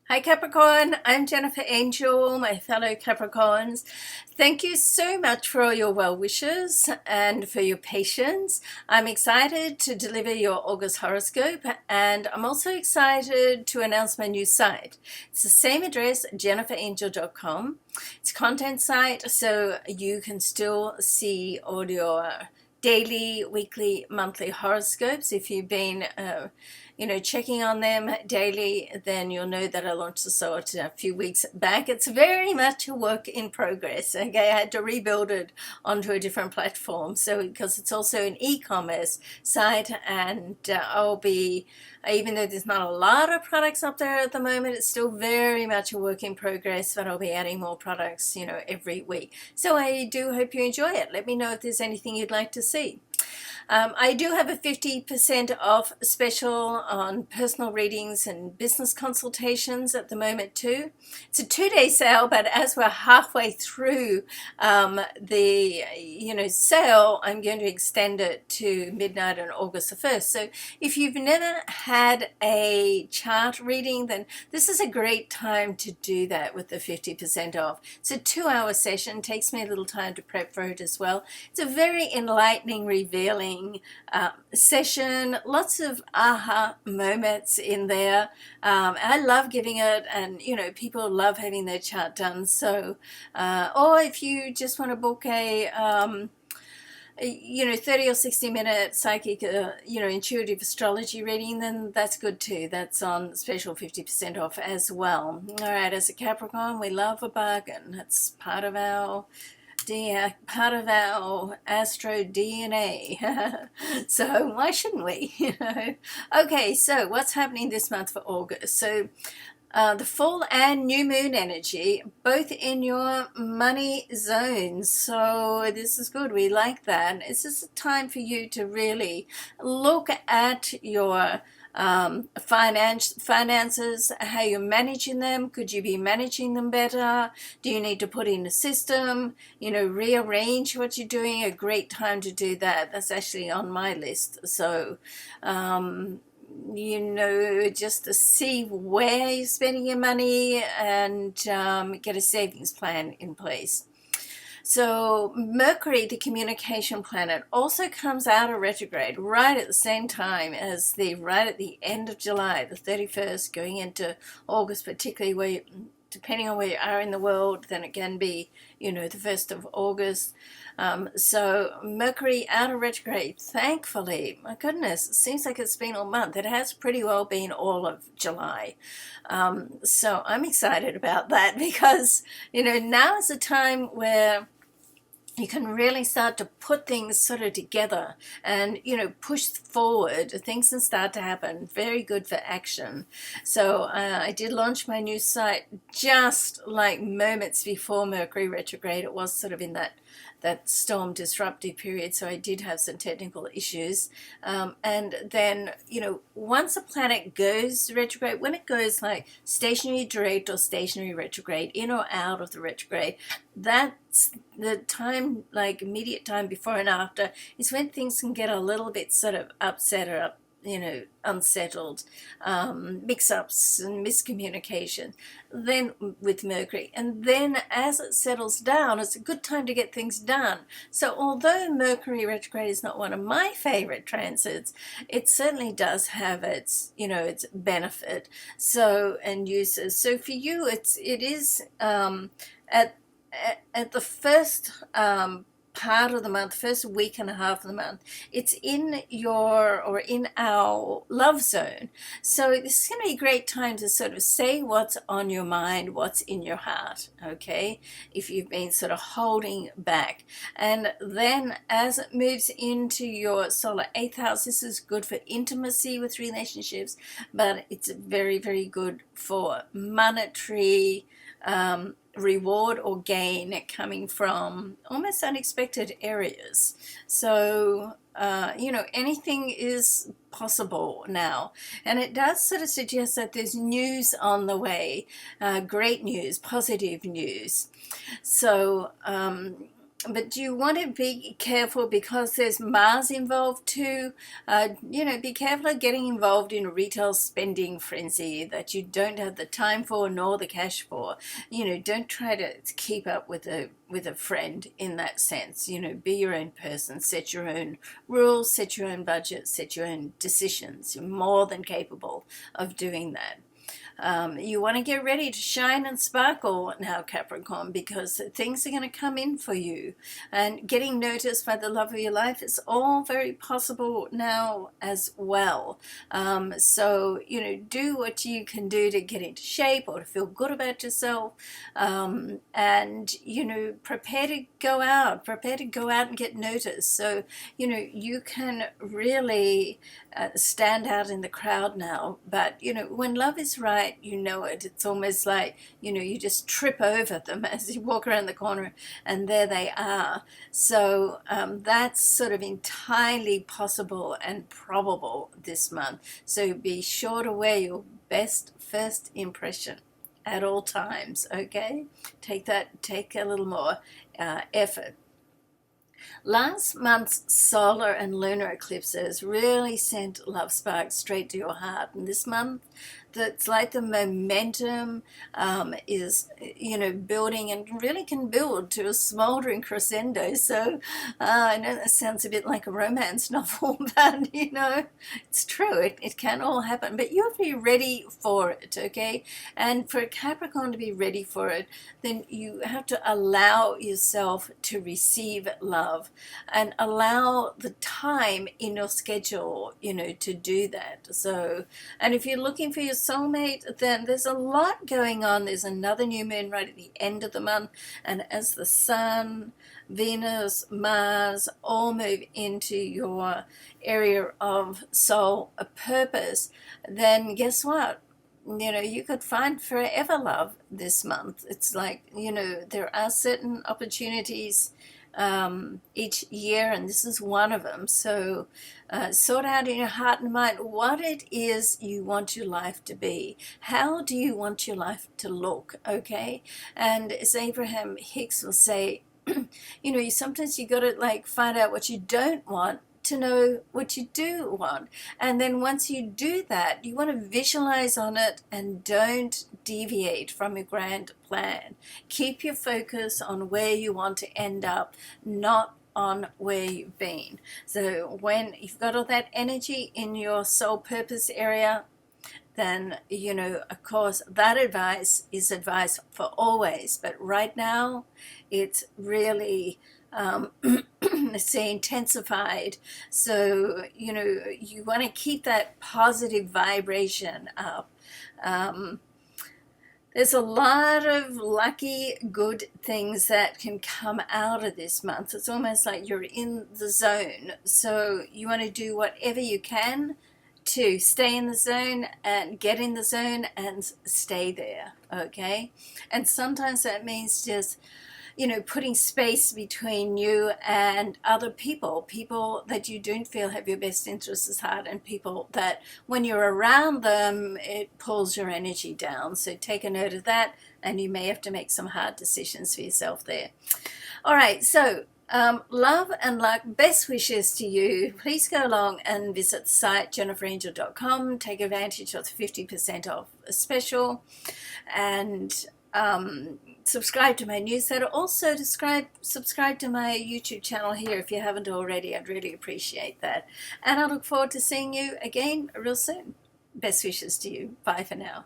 Hi Capricorn, I'm Jennifer Angel, my fellow Capricorns. Thank you so much for all your well wishes and for your patience. I'm excited to deliver your August horoscope, and I'm also excited to announce my new site. It's the same address, jenniferangel.com. It's a content site, so you can still see all your daily, weekly, monthly horoscopes. If you've been checking on them daily, then you'll know that I launched the site a few weeks back. It's very much a work in progress. Okay, I had to rebuild it onto a different platform. So because it's also an e-commerce site, and I'll be, even though there's not a lot of products up there at the moment, it's still very much a work in progress, but I'll be adding more products, every week. So I do hope you enjoy it. Let me know if there's anything you'd like to see. I do have a 50% off special on personal readings and business consultations at the moment too. It's a 2-day sale, but as we're halfway through the sale, I'm going to extend it to midnight on August the 1st. So if you've never had a chart reading, then this is a great time to do that with the 50% off. It's a 2-hour session, takes me a little time to prep for it as well. It's a very enlightening, revealing session, lots of aha moments in there. I love giving it, and people love having their chart done. So or if you just want to book a 30 or 60 minute psychic intuitive astrology reading, then that's good too. That's on special 50% off as well. All right, as a Capricorn, we love a bargain. That's part of our astro DNA. So why shouldn't we? Okay, so what's happening this month for August? So the full and new moon energy, both in your money zones. So this is good. We like that. It's just a time for you to really look at your finances, how you're managing them. Could you be managing them better? Do you need to put in a system, rearrange what you're doing? A great time to do that. That's actually on my list. So just to see where you're spending your money, and get a savings plan in place. So Mercury, the communication planet, also comes out of retrograde right at the same time as right at the end of July, the 31st, going into August, particularly depending on where you are in the world, then it can be, the 1st of August. So Mercury out of retrograde, thankfully. My goodness, it seems like it's been all month. It has pretty well been all of July. So I'm excited about that because, now is a time where you can really start to put things sort of together and, push forward. Things can start to happen. Very good for action. So I did launch my new site just like moments before Mercury retrograde. It was sort of in that storm disruptive period, so I did have some technical issues. And then, once a planet goes retrograde, when it goes like stationary direct or stationary retrograde, in or out of the retrograde, that's the time, like immediate time before and after, is when things can get a little bit sort of upset or unsettled, mix-ups and miscommunication, then with Mercury. And then as it settles down, it's a good time to get things done. So although Mercury retrograde is not one of my favorite transits, it certainly does have its benefit and uses. So for you, it is at the first part of the month, first week and a half of the month, it's in our love zone. So this is going to be a great time to sort of say what's on your mind, what's in your heart, okay, if you've been sort of holding back. And then as it moves into your solar 8th house, this is good for intimacy with relationships, but it's very, very good for monetary reward or gain coming from almost unexpected areas. So anything is possible now, and it does sort of suggest that there's news on the way, great news, positive news. So But you want to be careful because there's Mars involved too. Be careful of getting involved in a retail spending frenzy that you don't have the time for nor the cash for. Don't try to keep up with a friend in that sense. Be your own person, set your own rules, set your own budget, set your own decisions. You're more than capable of doing that. You want to get ready to shine and sparkle now, Capricorn, because things are going to come in for you. And getting noticed by the love of your life is all very possible now as well. So, do what you can do to get into shape or to feel good about yourself. And, prepare to go out. Prepare to go out and get noticed. So, you can really stand out in the crowd now. But, when love is right, you know it. It's almost like, you just trip over them as you walk around the corner and there they are. So that's sort of entirely possible and probable this month. So be sure to wear your best first impression at all times, okay? Take a little more effort. Last month's solar and lunar eclipses really sent love sparks straight to your heart. And this month, it's like the momentum is, building and really can build to a smoldering crescendo. So I know that sounds a bit like a romance novel, but, it's true. It can all happen. But you have to be ready for it, okay? And for a Capricorn to be ready for it, then you have to allow yourself to receive love and allow the time in your schedule, to do that. So, and if you're looking for your soulmate, then there's a lot going on. There's another new moon right at the end of the month, and as the Sun, Venus, Mars all move into your area of soul purpose, then guess what? You could find forever love this month. It's like, there are certain opportunities each year, and this is one of them. So sort out in your heart and mind what it is you want your life to be. How do you want your life to look, okay? And as Abraham Hicks will say, sometimes you got to find out what you don't want to know what you do want. And then once you do that, you want to visualize on it and don't deviate from your grand plan. Keep your focus on where you want to end up, not on where you've been. So when you've got all that energy in your soul purpose area, then, of course, that advice is advice for always. But right now, it's really say intensified. So, you want to keep that positive vibration up. There's a lot of lucky, good things that can come out of this month. It's almost like you're in the zone. So you want to do whatever you can to stay in the zone and get in the zone and stay there, okay? And sometimes that means just putting space between you and other people that you don't feel have your best interests at heart, and people that when you're around them, it pulls your energy down. So take a note of that, and you may have to make some hard decisions for yourself there. All right, so love and luck, best wishes to you. Please go along and visit the site jenniferangel.com. Take advantage of the 50% off special, and subscribe to my newsletter. Also subscribe to my YouTube channel here if you haven't already. I'd really appreciate that. And I look forward to seeing you again real soon. Best wishes to you. Bye for now.